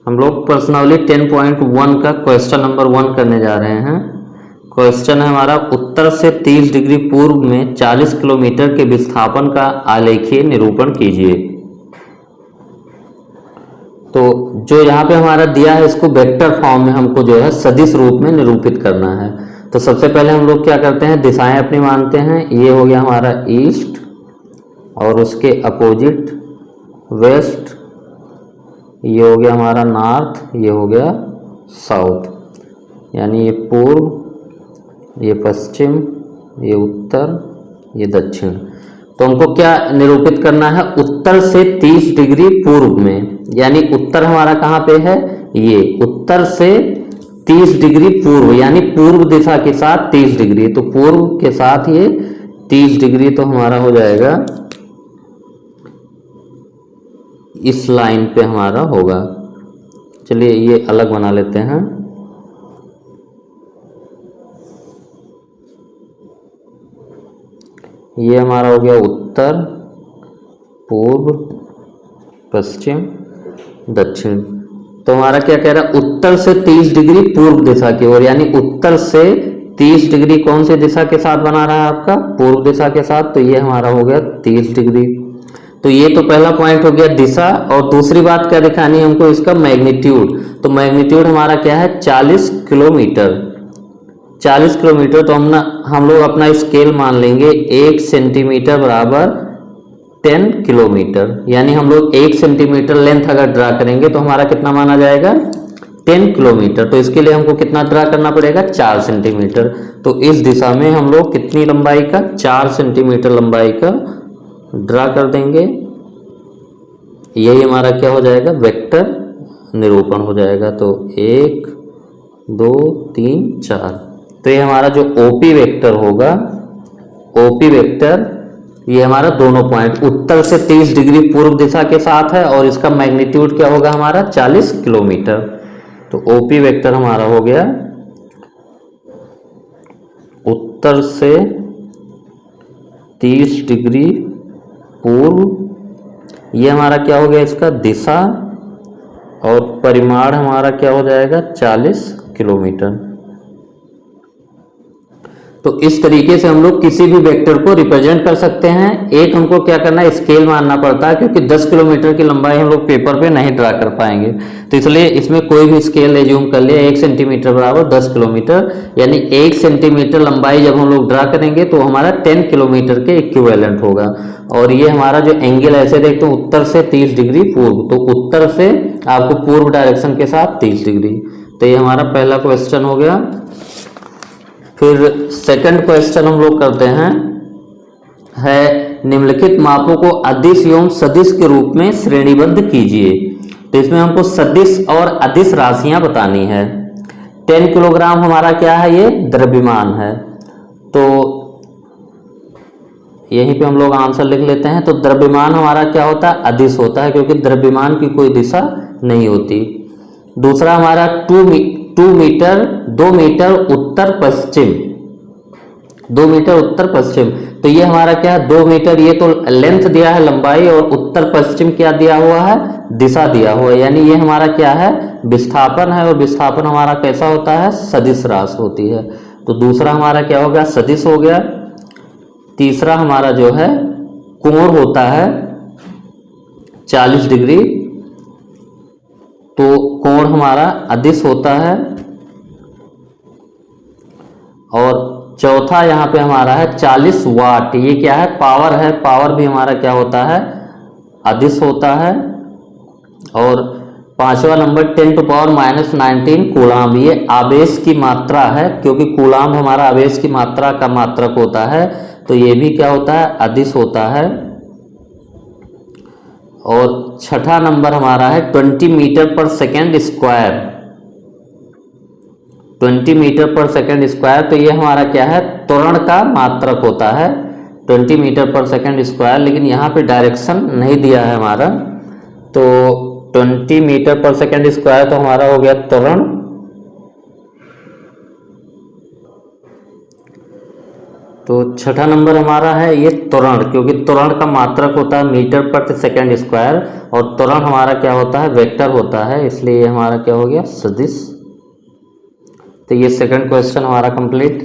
हम लोग प्रश्नावली 10.1 का क्वेश्चन नंबर 1 करने जा रहे हैं। क्वेश्चन है हमारा, उत्तर से 30 डिग्री पूर्व में 40 किलोमीटर के विस्थापन का आलेखीय निरूपण कीजिए। तो जो यहाँ पे हमारा दिया है इसको वेक्टर फॉर्म में हमको जो है सदिश रूप में निरूपित करना है। तो सबसे पहले हम लोग क्या करते हैं, दिशाएं अपनी मानते हैं। ये हो गया हमारा ईस्ट और उसके अपोजिट वेस्ट, ये हो गया हमारा नॉर्थ, ये हो गया साउथ, यानी ये पूर्व, ये पश्चिम, ये उत्तर, ये दक्षिण। तो हमको क्या निरूपित करना है, उत्तर से 30 डिग्री पूर्व में, यानी उत्तर हमारा कहाँ पे है, ये उत्तर से 30 डिग्री पूर्व, यानी पूर्व दिशा के साथ 30 डिग्री, तो पूर्व के साथ ये 30 डिग्री तो हमारा हो जाएगा इस लाइन पे हमारा होगा। चलिए ये अलग बना लेते हैं। ये हमारा हो गया उत्तर, पूर्व, पश्चिम, दक्षिण। तो हमारा क्या कह रहा है, उत्तर से 30 डिग्री पूर्व दिशा की ओर, यानी उत्तर से 30 डिग्री कौन सी दिशा के साथ बना रहा है आपका, पूर्व दिशा के साथ। तो ये हमारा हो गया 30 डिग्री। तो ये तो पहला पॉइंट हो गया दिशा। और दूसरी बात क्या दिखानी है हमको, इसका मैग्नीट्यूड। तो मैग्नीट्यूड हमारा क्या है, 40 किलोमीटर। 40 किलोमीटर तो हम लोग अपना स्केल मान लेंगे 1 सेंटीमीटर बराबर 10 किलोमीटर, यानी हम लोग 1 सेंटीमीटर लेंथ अगर ड्रा करेंगे तो हमारा कितना माना जाएगा, 10 किलोमीटर। तो इसके लिए हमको कितना ड्रा करना पड़ेगा, 4 सेंटीमीटर। तो इस दिशा में हम लोग कितनी लंबाई का, 4 सेंटीमीटर लंबाई का ड्रा कर देंगे। यही हमारा क्या हो जाएगा, वेक्टर निरूपण हो जाएगा। तो 1 2 3 4। तो ये हमारा जो ओपी वेक्टर होगा, ओपी वेक्टर ये हमारा दोनों पॉइंट उत्तर से 30 डिग्री पूर्व दिशा के साथ है और इसका मैग्नीट्यूड क्या होगा हमारा, 40 किलोमीटर। तो ओपी वेक्टर हमारा हो गया उत्तर से 30 डिग्री पूर्व, ये हमारा क्या हो गया इसका दिशा, और परिमाण हमारा क्या हो जाएगा, 40 किलोमीटर। तो इस तरीके से हम लोग किसी भी वेक्टर को रिप्रेजेंट कर सकते हैं। एक हमको क्या करना है, स्केल मानना पड़ता है, क्योंकि 10 किलोमीटर की लंबाई हम लोग पेपर पे नहीं ड्रा कर पाएंगे। तो इसलिए इसमें कोई भी स्केल एज्यूम कर लिया, 1 सेंटीमीटर बराबर 10 किलोमीटर, यानी 1 सेंटीमीटर लंबाई जब हम लोग ड्रा करेंगे तो हमारा 10 किलोमीटर के इक्विवेलेंट होगा। और ये हमारा जो एंगल ऐसे देखते हो, उत्तर से 30 डिग्री पूर्व, तो उत्तर से आपको पूर्व डायरेक्शन के साथ 30 डिग्री। तो ये हमारा पहला क्वेश्चन हो गया। फिर सेकंड क्वेश्चन हम लोग करते हैं, है निम्नलिखित मापों को अदिश एवं सदिश के रूप में श्रेणीबद्ध कीजिए। तो इसमें हमको सदिश और अदिश राशियां बतानी है। 10 किलोग्राम हमारा क्या है, ये द्रव्यमान है। तो यहीं पे हम लोग आंसर लिख लेते हैं। तो द्रव्यमान हमारा क्या होता है, अदिश होता है, क्योंकि द्रव्यमान की कोई दिशा नहीं होती। दूसरा हमारा 2 मीटर उत्तर पश्चिम, 2 मीटर उत्तर पश्चिम। तो ये हमारा क्या है, 2 मीटर, ये तो लेंथ दिया है लंबाई, और उत्तर पश्चिम क्या दिया हुआ है, दिशा दिया हुआ है, यानी ये हमारा क्या है, विस्थापन है। और विस्थापन हमारा कैसा होता है, सदिश राशि होती है। तो दूसरा हमारा क्या हो गया, सदिश हो गया। तीसरा हमारा जो है कोण होता है 40 डिग्री, तो कोण हमारा अदिश होता है। और चौथा यहाँ पे हमारा है 40 वाट, ये क्या है, पावर है। पावर भी हमारा क्या होता है, अदिश होता है। और पांचवा नंबर 10⁻⁻19 कूलाम, ये आवेश की मात्रा है, क्योंकि कूलाम हमारा आवेश की मात्रा का मात्रक होता है। तो ये भी क्या होता है, अदिश होता है। और छठा नंबर हमारा है 20 मीटर पर सेकेंड स्क्वायर, 20 मीटर पर सेकेंड स्क्वायर। तो ये हमारा क्या है, त्वरण का मात्रक होता है, 20 मीटर पर सेकेंड स्क्वायर। लेकिन यहाँ पे डायरेक्शन नहीं दिया है हमारा, तो 20 मीटर पर सेकेंड स्क्वायर तो हमारा हो गया त्वरण। तो छठा नंबर हमारा है ये त्वरण, क्योंकि त्वरण का मात्रक होता है मीटर प्रति सेकंड स्क्वायर और त्वरण हमारा क्या होता है, वेक्टर होता है, इसलिए ये हमारा क्या हो गया, सदिश। तो ये सेकंड क्वेश्चन हमारा कंप्लीट।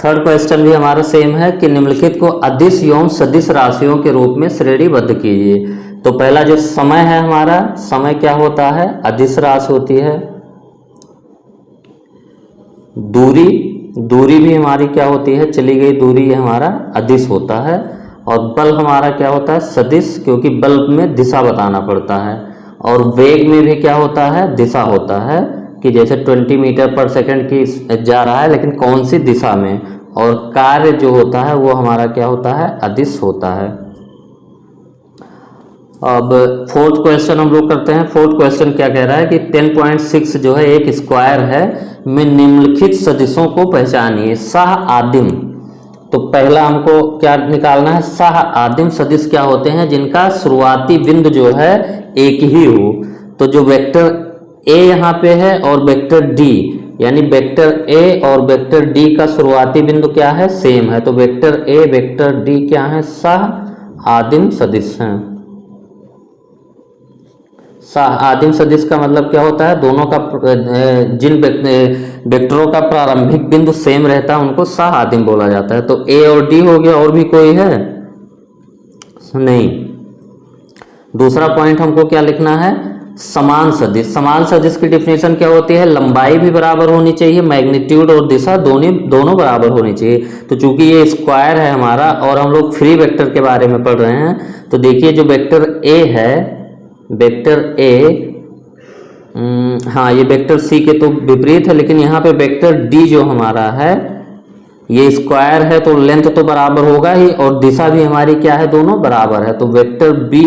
थर्ड क्वेश्चन भी हमारा सेम है कि निम्नलिखित को अदिश एवं सदिश राशियों के रूप में श्रेणीबद्ध कीजिए। तो पहला जो समय है हमारा, समय क्या होता है, अदिश राशि होती है। दूरी भी हमारी क्या होती है, चली गई दूरी, ये हमारा अदिश होता है। और बल हमारा क्या होता है, सदिश, क्योंकि बल में दिशा बताना पड़ता है। और वेग में भी क्या होता है, दिशा होता है, कि जैसे 20 मीटर पर सेकंड की जा रहा है, लेकिन कौन सी दिशा में। और कार्य जो होता है वो हमारा क्या होता है, अदिश होता है। अब फोर्थ क्वेश्चन हम लोग करते हैं। फोर्थ क्वेश्चन क्या कह रहा है कि 10.6 जो है एक स्क्वायर है में निम्नलिखित सदिशों को पहचानिए। सह आदिम, तो पहला हमको क्या निकालना है, सह आदिम सदिश क्या होते हैं, जिनका शुरुआती बिंदु जो है एक ही हो। तो जो वेक्टर ए यहाँ पे है और वेक्टर डी, यानी वेक्टर ए और वेक्टर डी का शुरुआती बिंदु क्या है, सेम है। तो वेक्टर ए वेक्टर डी क्या है, सह आदिम सदिश हैं। आदिम सदिश का मतलब क्या होता है, दोनों का जिन वेक्टरों का प्रारंभिक बिंदु सेम रहता है उनको सह आदिम बोला जाता है। तो ए और डी हो गया, और भी कोई है नहीं। दूसरा पॉइंट हमको क्या लिखना है, समान सदिश। समान सदिश की डिफिनेशन क्या होती है, लंबाई भी बराबर होनी चाहिए, मैग्नीट्यूड और दिशा दोनों बराबर होनी चाहिए। तो चूंकि ये स्क्वायर है हमारा और हम लोग फ्री वेक्टर के बारे में पढ़ रहे हैं, तो देखिए जो वेक्टर ए है, वेक्टर ए, हाँ ये वेक्टर सी के तो विपरीत है, लेकिन यहाँ पे वेक्टर डी जो हमारा है ये स्क्वायर है, तो लेंथ तो बराबर होगा ही और दिशा भी हमारी क्या है, दोनों बराबर है। तो वेक्टर बी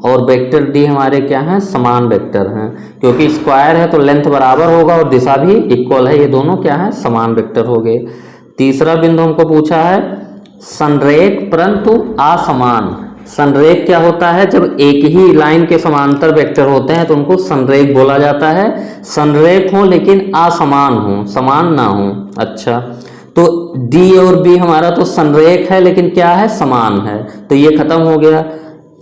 और वेक्टर डी हमारे क्या हैं, समान वेक्टर हैं, क्योंकि स्क्वायर है तो लेंथ बराबर होगा और दिशा भी इक्वल है, ये दोनों क्या है, समान वेक्टर हो गए। तीसरा बिंदु हमको पूछा है संरेख परंतु असमान। संरेख क्या होता है, जब एक ही लाइन के समांतर वेक्टर होते हैं तो उनको संरेख बोला जाता है। संरेख हो लेकिन असमान हो, समान ना हो। अच्छा, तो डी और बी हमारा तो संरेख है लेकिन क्या है, समान है, तो ये खत्म हो गया।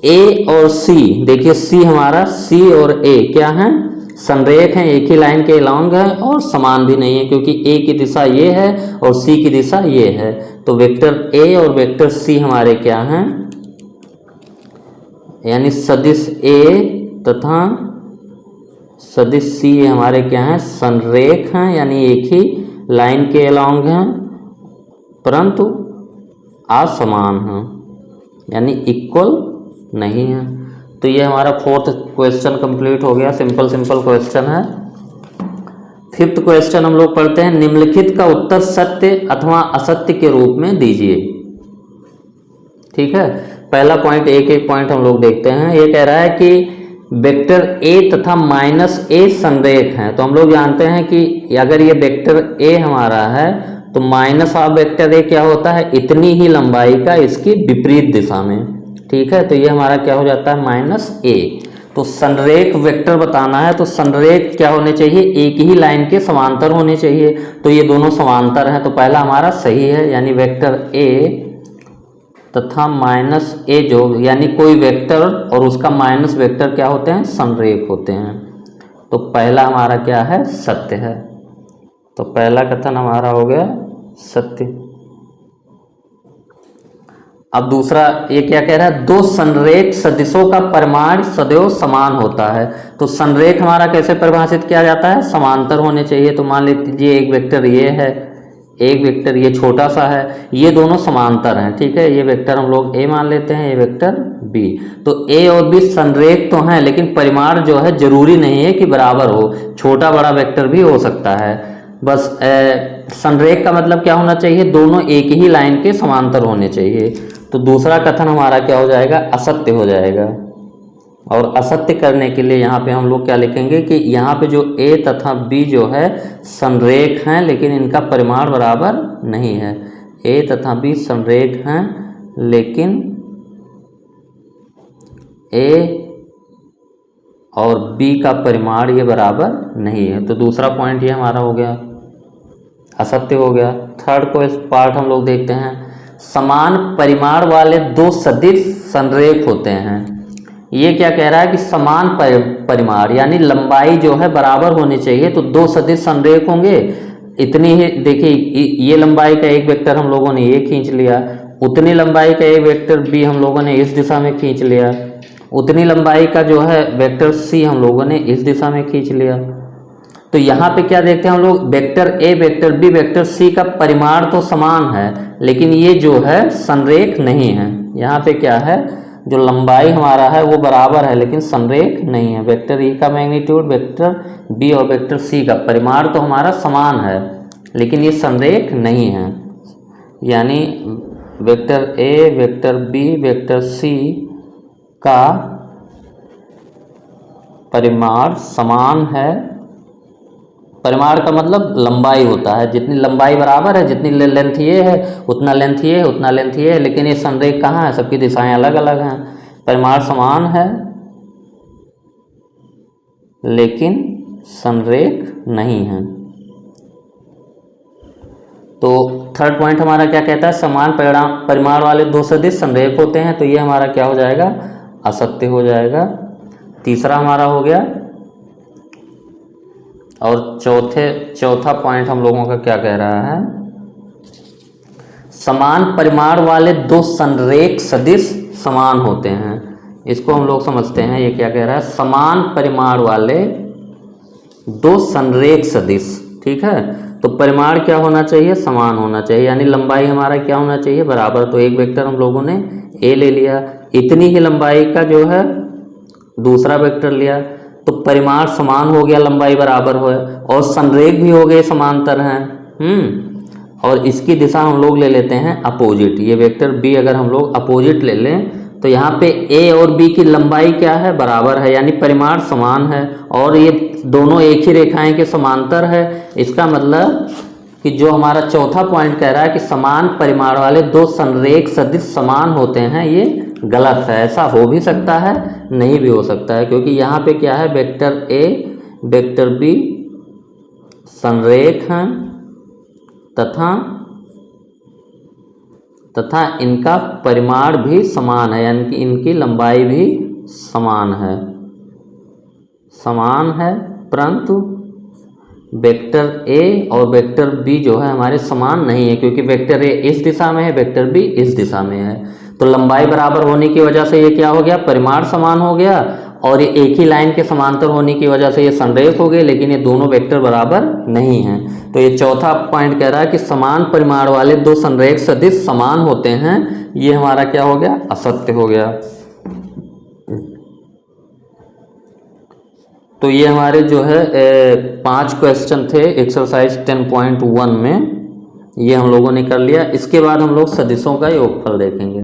ए और सी, देखिए सी हमारा, सी और ए क्या है, संरेख हैं, एक ही लाइन के लॉन्ग है और समान भी नहीं है, क्योंकि ए की दिशा ये है और सी की दिशा ये है। तो वेक्टर ए और वेक्टर सी हमारे क्या हैं, यानी सदिश ए तथा सदिश सी हमारे क्या हैं, संरेख हैं, यानी एक ही लाइन के अलॉन्ग हैं परंतु असमान हैं, यानी इक्वल नहीं है। तो ये हमारा फोर्थ क्वेश्चन कंप्लीट हो गया, सिंपल क्वेश्चन है। फिफ्थ क्वेश्चन हम लोग पढ़ते हैं, निम्नलिखित का उत्तर सत्य अथवा असत्य के रूप में दीजिए। ठीक है, पहला पॉइंट, एक पॉइंट हम लोग देखते हैं। ये कह रहा है कि वेक्टर ए तथा माइनस ए संरेख हैं। तो हम लोग जानते हैं कि अगर ये वेक्टर ए हमारा है तो माइनस ऑफ वेक्टर ए क्या होता है, इतनी ही लंबाई का इसकी विपरीत दिशा में। ठीक है, तो ये हमारा क्या हो जाता है, माइनस ए। तो संरेख वेक्टर बताना है तो संरेख क्या होने चाहिए, एक ही लाइन के समांतर होने चाहिए। तो ये दोनों समांतर हैं, तो पहला हमारा सही है, यानी वेक्टर ए तथा माइनस ए जो, यानी कोई वेक्टर और उसका माइनस वेक्टर क्या होते हैं, संरेख होते हैं। तो पहला हमारा क्या है, सत्य है। तो पहला कथन हमारा हो गया सत्य। अब दूसरा ये क्या कह रहा है, दो संरेख सदिशों का परिमाण सदैव समान होता है। तो संरेख हमारा कैसे परिभाषित किया जाता है, समांतर होने चाहिए। तो मान लीजिए एक वेक्टर ये है, एक वेक्टर ये छोटा सा है, ये दोनों समांतर हैं। ठीक है, ये वेक्टर हम लोग ए मान लेते हैं, ये वेक्टर बी। तो ए और बी संरेख तो हैं, लेकिन परिमाण जो है जरूरी नहीं है कि बराबर हो, छोटा बड़ा वेक्टर भी हो सकता है। बस संरेख का मतलब क्या होना चाहिए, दोनों एक ही लाइन के समांतर होने चाहिए। तो दूसरा कथन हमारा क्या हो जाएगा, असत्य हो जाएगा। और असत्य करने के लिए यहाँ पे हम लोग क्या लिखेंगे कि यहाँ पे जो ए तथा बी जो है संरेख हैं, लेकिन इनका परिमाण बराबर नहीं है। ए तथा बी संरेख हैं लेकिन ए और बी का परिमाण ये बराबर नहीं है। तो दूसरा पॉइंट ये हमारा हो गया असत्य हो गया। थर्ड को पार्ट हम लोग देखते हैं, समान परिमाण वाले दो सदिश संरेख होते हैं। ये क्या कह रहा है कि समान परिमाण यानी लंबाई जो है बराबर होनी चाहिए, तो दो सदिश संरेख होंगे। इतनी ही देखिए, ये लंबाई का एक वेक्टर हम लोगों ने ये खींच लिया, उतनी लंबाई का एक वेक्टर बी हम लोगों ने इस दिशा में खींच लिया, उतनी लंबाई का जो है वेक्टर सी हम लोगों ने इस दिशा में खींच लिया। तो यहाँ पे क्या देखते हैं हम लोग, vector A, vector B, vector C का परिमाण तो समान है, लेकिन ये जो है संरेख नहीं है। यहाँ पे क्या है, जो लंबाई हमारा है वो बराबर है लेकिन संरेख नहीं है। वेक्टर ई का मैग्नीट्यूड, वेक्टर बी और वेक्टर सी का परिमाण तो हमारा समान है, लेकिन ये संरेख नहीं है। यानी vector A, vector B, vector C का परिमाण समान है। परिमाण का मतलब लंबाई होता है, जितनी लंबाई बराबर है, जितनी लेंथ ये है उतना लेंथ ये है, उतना लेंथ ये है, लेकिन ये संरेख कहाँ है, सबकी दिशाएं अलग अलग हैं। परिमाण समान है लेकिन संरेख नहीं है। तो थर्ड पॉइंट हमारा क्या कहता है, समान परिमाण वाले दो सदिश संरेख होते हैं, तो ये हमारा क्या हो जाएगा, असत्य हो जाएगा। तीसरा हमारा हो गया, और चौथा पॉइंट हम लोगों का क्या कह रहा है, समान परिमाण वाले दो संरेख सदिश समान होते हैं। इसको हम लोग समझते हैं, ये क्या कह रहा है, समान परिमाण वाले दो संरेख सदिश। ठीक है, तो परिमाण क्या होना चाहिए, समान होना चाहिए, यानी लंबाई हमारा क्या होना चाहिए, बराबर। तो एक वेक्टर हम लोगों ने ए ले लिया, इतनी ही लंबाई का जो है दूसरा वेक्टर लिया, तो परिमाण समान हो गया, लंबाई बराबर हो, और संरेख भी हो गए, समांतर हैं। और इसकी दिशा हम लोग ले लेते हैं अपोजिट। ये वेक्टर बी अगर हम लोग अपोजिट ले लें तो यहाँ पे ए और बी की लंबाई क्या है, बराबर है, यानी परिमाण समान है, और ये दोनों एक ही रेखाएं के समांतर है। इसका मतलब कि जो हमारा चौथा पॉइंट कह रहा है कि समान परिमाण वाले दो संरेख सदिश समान होते हैं, ये गलत है। ऐसा हो भी सकता है, नहीं भी हो सकता है, क्योंकि यहाँ पे क्या है, वेक्टर ए, वेक्टर बी संरेख हैं तथा इनका परिमाण भी समान है, यानी कि इनकी लंबाई भी समान है, परंतु वेक्टर ए और वेक्टर बी जो है हमारे समान नहीं है, क्योंकि वेक्टर ए इस दिशा में है, वेक्टर बी इस दिशा में है। तो लंबाई बराबर होने की वजह से ये क्या हो गया, परिमाण समान हो गया, और ये एक ही लाइन के समांतर होने की वजह से ये संरेख हो गए, लेकिन ये दोनों वेक्टर बराबर नहीं हैं। तो ये चौथा पॉइंट कह रहा है कि समान परिमाण वाले दो संरेख सदिश समान होते हैं, ये हमारा क्या हो गया, असत्य हो गया। तो ये हमारे जो है 5 क्वेश्चन थे एक्सरसाइज 10.1 में, ये हम लोगों ने कर लिया। इसके बाद हम लोग सदिशों का योगफल देखेंगे।